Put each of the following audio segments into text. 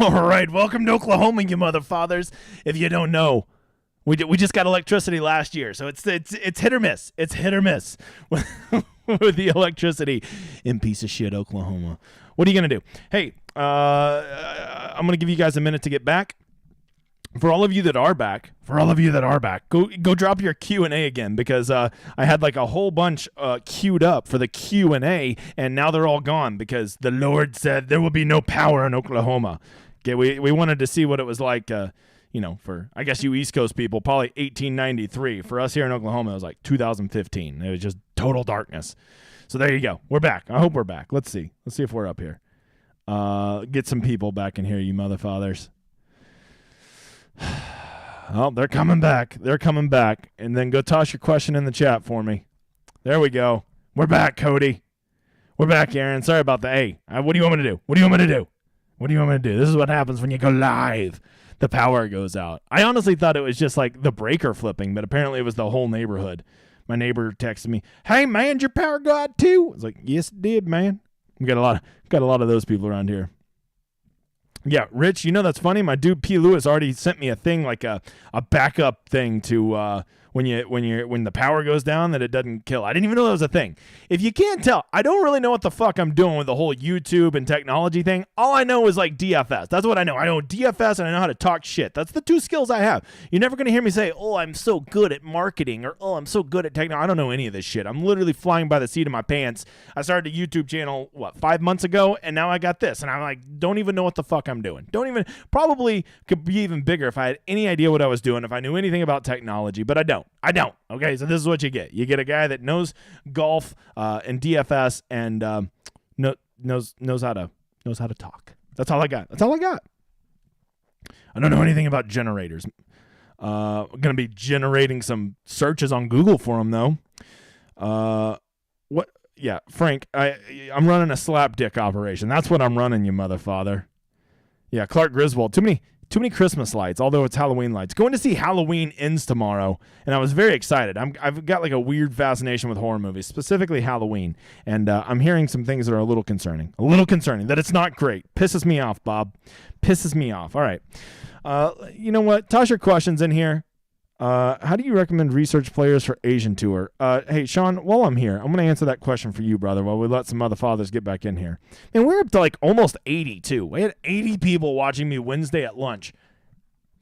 All right, welcome to Oklahoma, you mother fathers. If you don't know, we just got electricity last year, so it's hit or miss. It's hit or miss with the electricity in piece of shit Oklahoma. What are you gonna do? Hey, I'm gonna give you guys a minute to get back. For all of you that are back, go drop your Q&A again, because I had like a whole bunch queued up for the Q&A, and now they're all gone because the Lord said there will be no power in Oklahoma. Okay, we wanted to see what it was like, for, I guess you East Coast people, probably 1893. For us here in Oklahoma, it was like 2015. It was just total darkness. So there you go. We're back. I hope we're back. Let's see if we're up here. Get some people back in here, you mother fathers. Oh, they're coming back. And then go toss your question in the chat for me. There we go. We're back, Cody. We're back, Aaron. Sorry about the A. What do you want me to do? This is what happens when you go live. The power goes out. I honestly thought it was just like the breaker flipping, but apparently it was the whole neighborhood. My neighbor texted me, "Hey man, did your power go out too?" I was like, "Yes, it did, man." We got a lot of those people around here. Yeah, Rich, that's funny. My dude P. Lewis already sent me a thing, like a backup thing to when the power goes down, that it doesn't kill. I didn't even know that was a thing. If you can't tell, I don't really know what the fuck I'm doing with the whole YouTube and technology thing. All I know is like DFS. That's what I know. I know DFS and I know how to talk shit. That's the two skills I have. You're never going to hear me say, "Oh, I'm so good at marketing," or "Oh, I'm so good at technology." I don't know any of this shit. I'm literally flying by the seat of my pants. I started a YouTube channel, 5 months ago, and now I got this. And I'm like, don't even know what the fuck I'm doing. Probably could be even bigger if I had any idea what I was doing, if I knew anything about technology, but I don't. Okay, so this is what you get. You get a guy that knows golf and DFS and knows how to talk. That's all I got. I don't know anything about generators. I'm gonna be generating some searches on Google for them though. What? Yeah, Frank. I'm running a slap dick operation. That's what I'm running, you mother father. Yeah, Clark Griswold. Too many Christmas lights, although it's Halloween lights. Going to see Halloween Ends tomorrow, and I was very excited. I've got like a weird fascination with horror movies, specifically Halloween, and I'm hearing some things that are a little concerning, that it's not great. Pisses me off, Bob. Pisses me off. All right. You know what? Toss your questions in here. How do you recommend research players for Asian Tour? Hey, Sean, while I'm here, I'm going to answer that question for you, brother, while we let some other fathers get back in here. And we're up to like almost 80, too. We had 80 people watching me Wednesday at lunch.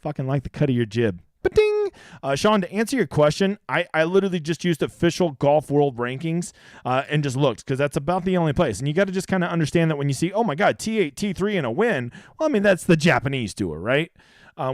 Fucking like the cut of your jib. Ba-ding! Sean, to answer your question, I literally just used official Golf World Rankings and just looked, because that's about the only place. And you got to just kind of understand that when you see, oh my God, T8, T3 and a win, well, I mean, that's the Japanese tour, right?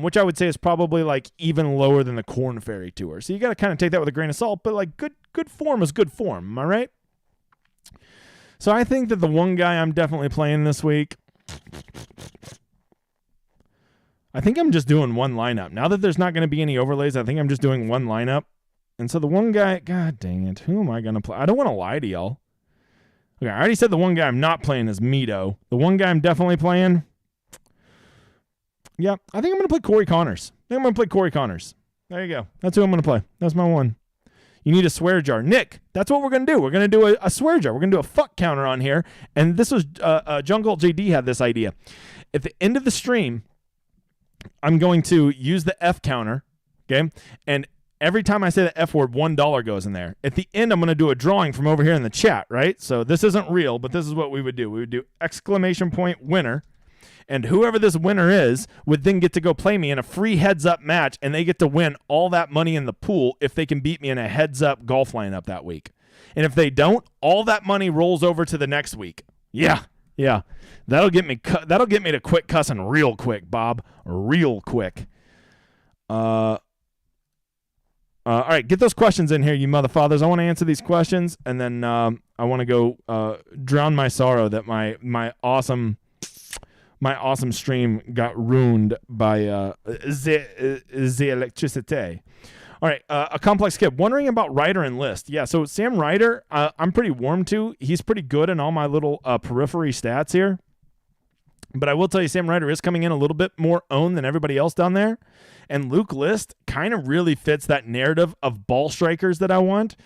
Which I would say is probably like even lower than the Corn Ferry Tour. So you got to kind of take that with a grain of salt, but like good form is good form. Am I right? So I think that the one guy I'm definitely playing this week, I think I'm just doing one lineup. Now that there's not going to be any overlays, I think I'm just doing one lineup. And so the one guy, God dang it, who am I going to play? I don't want to lie to y'all. Okay, I already said the one guy I'm not playing is Mito. The one guy I'm definitely playing, yeah, I think I'm going to play Corey Connors. There you go. That's who I'm going to play. That's my one. You need a swear jar. Nick, that's what we're going to do. We're going to do a swear jar. We're going to do a fuck counter on here. And this was, Jungle JD had this idea. At the end of the stream, I'm going to use the F counter, okay? And every time I say the F word, $1 goes in there. At the end, I'm going to do a drawing from over here in the chat, right? So this isn't real, but this is what we would do. We would do exclamation point winner. And whoever this winner is would then get to go play me in a free heads-up match, and they get to win all that money in the pool if they can beat me in a heads-up golf lineup that week. And if they don't, all that money rolls over to the next week. Yeah. That'll get me to quit cussing real quick, Bob. Real quick. All right, get those questions in here, you mother fathers. I want to answer these questions, and then I want to go drown my sorrow that my awesome stream got ruined by the electricity. All right, a complex skip. Wondering about Ryder and List. Yeah, so Sam Ryder, I'm pretty warm to. He's pretty good in all my little periphery stats here. But I will tell you, Sam Ryder is coming in a little bit more owned than everybody else down there. And Luke List kind of really fits that narrative of ball strikers that I want.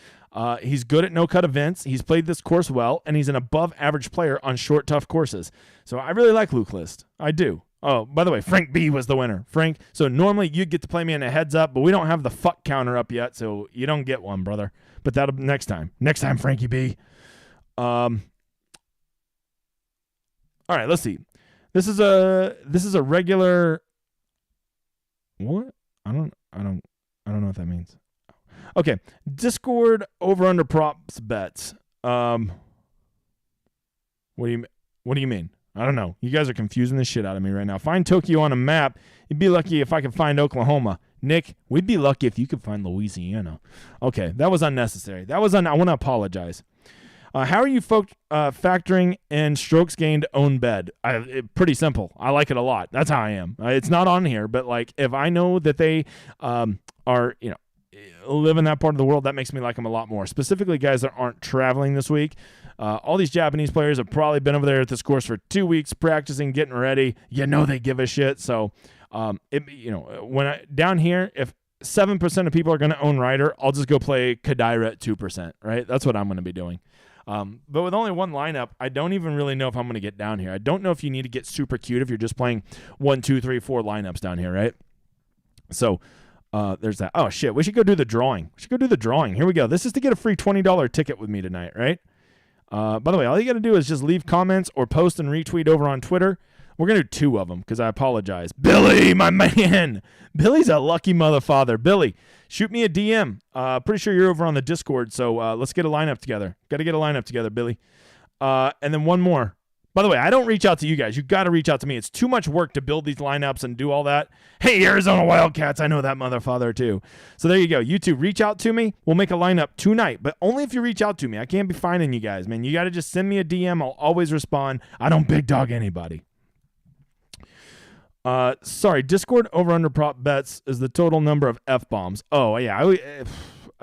He's good at no-cut events. He's played this course well, and he's an above-average player on short, tough courses. So I really like Luke List. I do. Oh, by the way, Frank B was the winner. Frank, so normally you'd get to play me in a heads up, but we don't have the fuck counter up yet, so you don't get one, brother. But that'll be next time. Next time, Frankie B. All right, let's see. This is a regular. What? I don't know what that means. Okay, Discord over under props bets. What do you mean? I don't know. You guys are confusing the shit out of me right now. Find Tokyo on a map. You'd be lucky if I could find Oklahoma. Nick, we'd be lucky if you could find Louisiana. Okay, that was unnecessary. I want to apologize. How are you folks factoring in strokes gained own bed? Pretty simple. I like it a lot. That's how I am. It's not on here, but like if I know that they are, live in that part of the world, that makes me like them a lot more. Specifically, guys that aren't traveling this week. All these Japanese players have probably been over there at this course for 2 weeks, practicing, getting ready. They give a shit. So, down here, if 7% of people are going to own Ryder, I'll just go play Kadaira at 2%. Right? That's what I'm going to be doing. But with only one lineup, I don't even really know if I'm going to get down here. I don't know if you need to get super cute if you're just playing 1, 2, 3, 4 lineups down here, right? So there's that. Oh, shit. We should go do the drawing. Here we go. This is to get a free $20 ticket with me tonight, right? By the way, all you got to do is just leave comments or post and retweet over on Twitter. We're going to do 2 of them because I apologize. Billy, my man. Billy's a lucky motherfather. Billy, shoot me a DM. Pretty sure you're over on the Discord, so let's get a lineup together. Got to get a lineup together, Billy. And then one more. By the way, I don't reach out to you guys. You got to reach out to me. It's too much work to build these lineups and do all that. Hey, Arizona Wildcats, I know that motherfather too. So there you go. You two, reach out to me. We'll make a lineup tonight, but only if you reach out to me. I can't be finding you guys, man. You got to just send me a DM. I'll always respond. I don't big dog anybody. Sorry, Discord over under prop bets is the total number of F-bombs. Oh, yeah.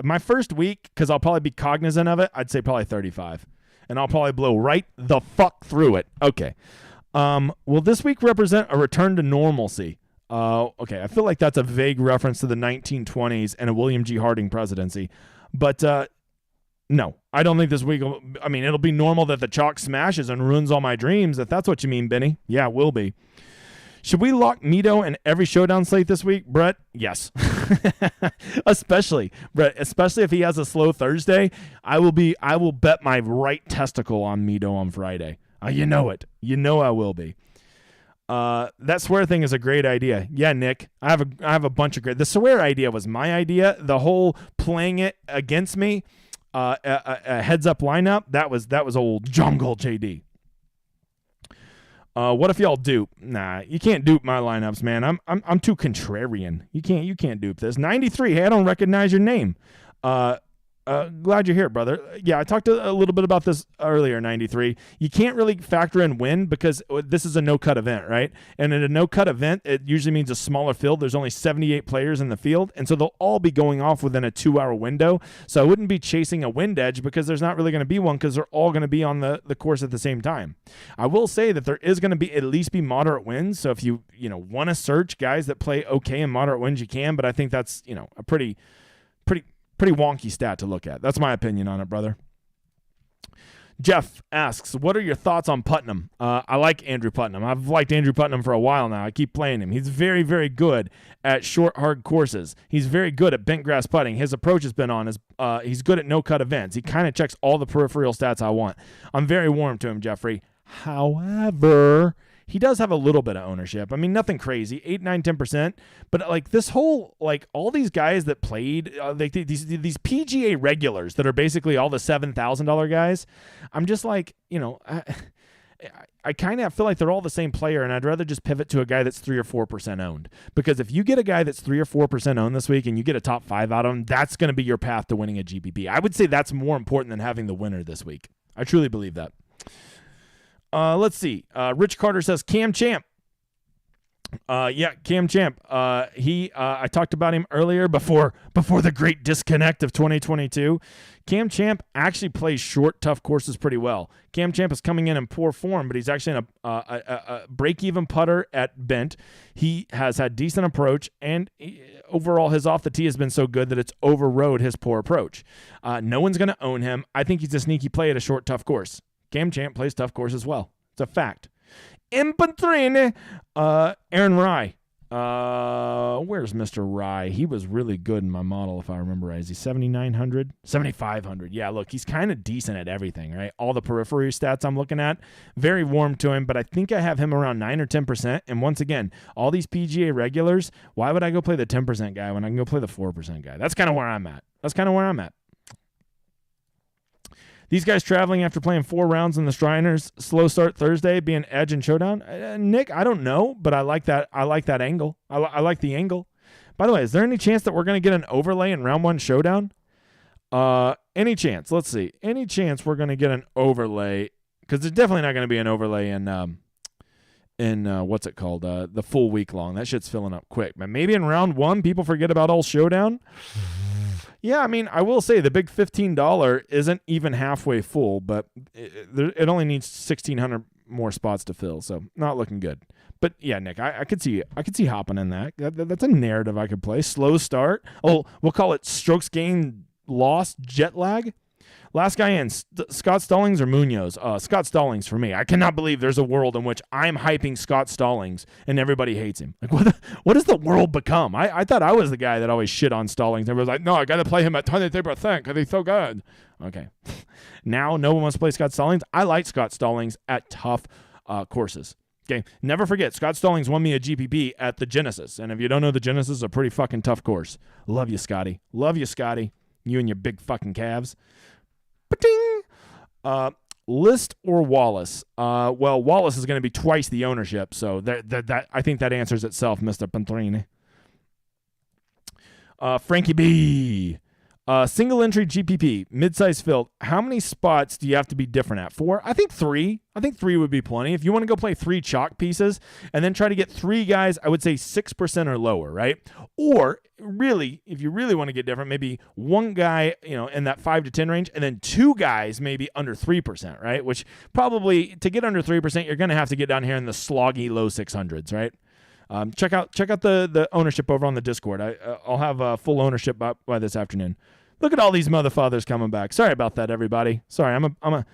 My first week, because I'll probably be cognizant of it, I'd say probably 35. And I'll probably blow right the fuck through it. Okay. Will this week represent a return to normalcy? Okay, I feel like that's a vague reference to the 1920s and a William G. Harding presidency. But no, I don't think this week it'll be normal that the chalk smashes and ruins all my dreams, if that's what you mean, Benny. Yeah, it will be. Should we lock Mito in every showdown slate this week, Brett? Yes. Especially if he has a slow Thursday, I will bet my right testicle on Mito on Friday. You know it. You know I will be. That swear thing is a great idea. Yeah, Nick. I have a bunch of great. The swear idea was my idea. The whole playing it against me, a heads up lineup, that was old Jungle JD. What if y'all dupe? Nah, you can't dupe my lineups, man. I'm too contrarian. You can't dupe this. 93. Hey, I don't recognize your name. Glad you're here, brother. Yeah, I talked a little bit about this earlier, 93. You can't really factor in win because this is a no-cut event, right? And in a no-cut event, it usually means a smaller field. There's only 78 players in the field, and so they'll all be going off within a 2-hour window. So I wouldn't be chasing a wind edge because there's not really going to be one because they're all going to be on the course at the same time. I will say that there is going to at least be moderate winds. So if you want to search guys that play okay in moderate winds, you can, but I think that's a pretty wonky stat to look at. That's my opinion on it, brother. Jeff asks, what are your thoughts on Putnam? I like Andrew Putnam. I've liked Andrew Putnam for a while now. I keep playing him. He's very, very good at short, hard courses. He's very good at bent grass putting. His approach has been on. He's good at no-cut events. He kind of checks all the peripheral stats I want. I'm very warm to him, Jeffrey. However, he does have a little bit of ownership. I mean, nothing crazy, 8, 9, 10%. But like this whole, all these guys that played, these PGA regulars that are basically all the $7,000 guys, I'm just like, I kind of feel like they're all the same player, and I'd rather just pivot to a guy that's 3 or 4% owned. Because if you get a guy that's 3 or 4% owned this week and you get a top 5 out of him, that's going to be your path to winning a GPP. I would say that's more important than having the winner this week. I truly believe that. Let's see. Rich Carter says Cam Champ. Yeah, Cam Champ. I talked about him earlier before the great disconnect of 2022. Cam Champ actually plays short, tough courses pretty well. Cam Champ is coming in poor form, but he's actually a break-even putter at bent. He has had decent approach, and overall his off the tee has been so good that it's overrode his poor approach. No one's going to own him. I think he's a sneaky play at a short, tough course. Cam Champ plays tough course as well. It's a fact. Impantrine. Aaron Rye. Where's Mr. Rye? He was really good in my model, if I remember right. Is he 7,900? 7,500. Yeah, look, he's kind of decent at everything, right? All the periphery stats I'm looking at, very warm to him, but I think I have him around 9 or 10%. And once again, all these PGA regulars, why would I go play the 10% guy when I can go play the 4% guy? That's kind of where I'm at. These guys traveling after playing 4 rounds in the Shriners, slow start Thursday, being edge and showdown. Nick, I don't know, but I like that. I like that angle. I like the angle. By the way, is there any chance that we're going to get an overlay in round 1 showdown? Any chance? Let's see. Any chance we're going to get an overlay? Because there's definitely not going to be an overlay in what's it called? The full week long. That shit's filling up quick. But maybe in round 1, people forget about all showdown. Yeah, I mean, I will say the big $15 isn't even halfway full, but it only needs 1,600 more spots to fill, so not looking good. But yeah, Nick, I could see hopping in that. That's a narrative I could play. Slow start. Oh, we'll call it strokes gained lost jet lag. Last guy in, Scott Stallings or Munoz? Scott Stallings for me. I cannot believe there's a world in which I'm hyping Scott Stallings and everybody hates him. Like, what has the world become? I thought I was the guy that always shit on Stallings. Everyone's like, no, I got to play him at 23% because he's so good. Okay. Now no one wants to play Scott Stallings. I like Scott Stallings at tough courses. Okay. Never forget, Scott Stallings won me a GPP at the Genesis. And if you don't know, the Genesis is a pretty fucking tough course. Love you, Scotty. Love you, Scotty. You and your big fucking calves. List or Wallace? Well, Wallace is going to be twice the ownership, so that I think that answers itself, Mr. Pantrini. Frankie B. Single entry GPP, mid-size field. How many spots do you have to be different at? 4? I think 3. I think 3 would be plenty. If you want to go play 3 chalk pieces and then try to get 3 guys, I would say 6% or lower, right? Or really, if you really want to get different, maybe 1 guy, in that 5 to 10 range, and then 2 guys maybe under 3%, right? Which probably to get under 3%, you're going to have to get down here in the sloggy low 600s, right? Check out the ownership over on the Discord. I'll have full ownership by this afternoon. Look at all these motherfathers coming back. Sorry about that, everybody. Sorry, I'm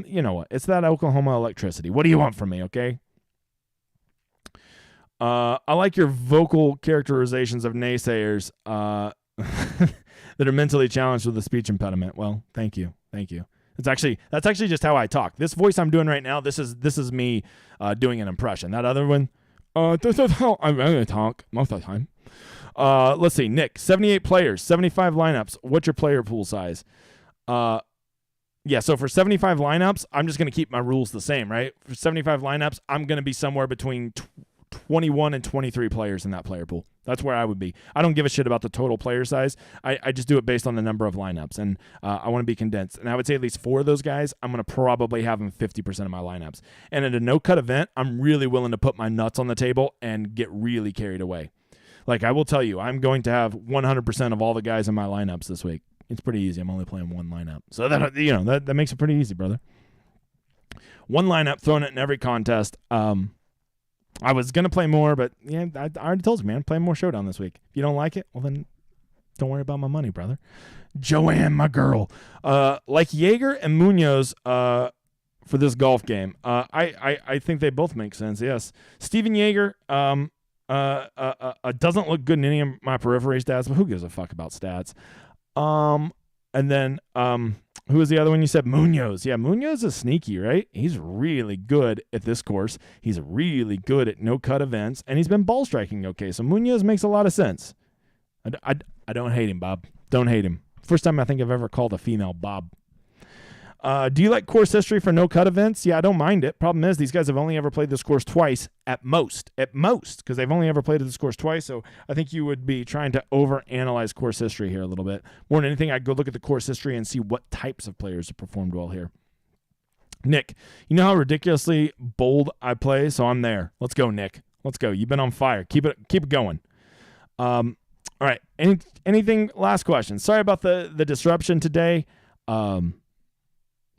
you know what? It's that Oklahoma electricity. What do you want from me, okay? I like your vocal characterizations of naysayers that are mentally challenged with a speech impediment. Well, thank you. That's actually just how I talk. This voice I'm doing right now, this is me doing an impression. That other one, this is how I'm going to talk most of the time. Let's see, Nick, 78 players, 75 lineups. What's your player pool size? Yeah, so for 75 lineups, I'm just going to keep my rules the same, right? For 75 lineups, I'm going to be somewhere between 21 and 23 players in that player pool. That's where I would be. I don't give a shit about the total player size. I just do it based on the number of lineups, and I want to be condensed. And I would say at least 4 of those guys, I'm going to probably have them 50% of my lineups. And at a no-cut event, I'm really willing to put my nuts on the table and get really carried away. Like, I will tell you, I'm going to have 100% of all the guys in my lineups this week. It's pretty easy. I'm only playing 1 lineup. So that makes it pretty easy, brother. 1 lineup, throwing it in every contest. I was going to play more, but yeah, I already told you, man, play more Showdown this week. If you don't like it, well then don't worry about my money, brother. Joanne, my girl. Like Jaeger and Munoz for this golf game. I think they both make sense, yes. Steven Jaeger, doesn't look good in any of my periphery stats, but who gives a fuck about stats? And then who was the other one you said? Munoz. Yeah, Munoz is sneaky, right? He's really good at this course. He's really good at no-cut events, and he's been ball striking okay. So Munoz makes a lot of sense. I don't hate him, Bob. Don't hate him. First time I think I've ever called a female Bob. Do you like course history for no-cut events? Yeah, I don't mind it. Problem is, these guys have only ever played this course twice at most, because they've only ever played this course twice, so I think you would be trying to overanalyze course history here a little bit. More than anything, I'd go look at the course history and see what types of players have performed well here. Nick, you know how ridiculously bold I play, so I'm there. Let's go, Nick. Let's go. You've been on fire. Keep it going. All right. Anything? Last question. Sorry about the disruption today.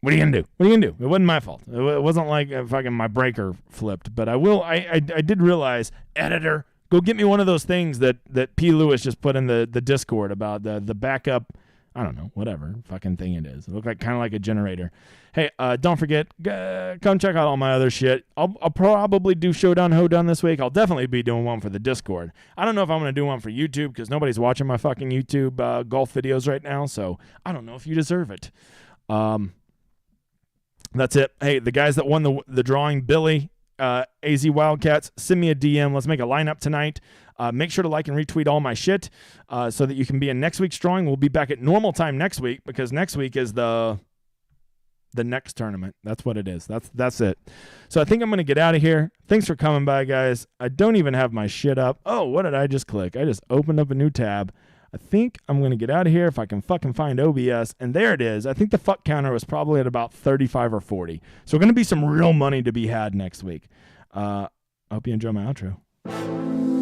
What are you gonna do? It wasn't my fault. It wasn't like fucking my breaker flipped. But I did realize, editor, go get me one of those things that P. Lewis just put in the Discord about the backup I don't know, whatever fucking thing it is. It looked like kind of like a generator. Hey, don't forget, come check out all my other shit. I'll probably do Showdown Hoedown this week. I'll definitely be doing one for the Discord. I don't know if I'm going to do one for YouTube because nobody's watching my fucking YouTube golf videos right now, so I don't know if you deserve it. That's it. Hey, the guys that won the drawing, Billy, AZ Wildcats, send me a DM. Let's make a lineup tonight. Make sure to like and retweet all my shit so that you can be in next week's drawing. We'll be back at normal time next week because next week is the next tournament. That's what it is. That's it. So I think I'm going to get out of here. Thanks for coming by, guys. I don't even have my shit up. Oh, what did I just click? I just opened up a new tab. I think I'm going to get out of here if I can fucking find OBS. And there it is. I think the fuck counter was probably at about 35 or 40. So going to be some real money to be had next week. I hope you enjoy my outro.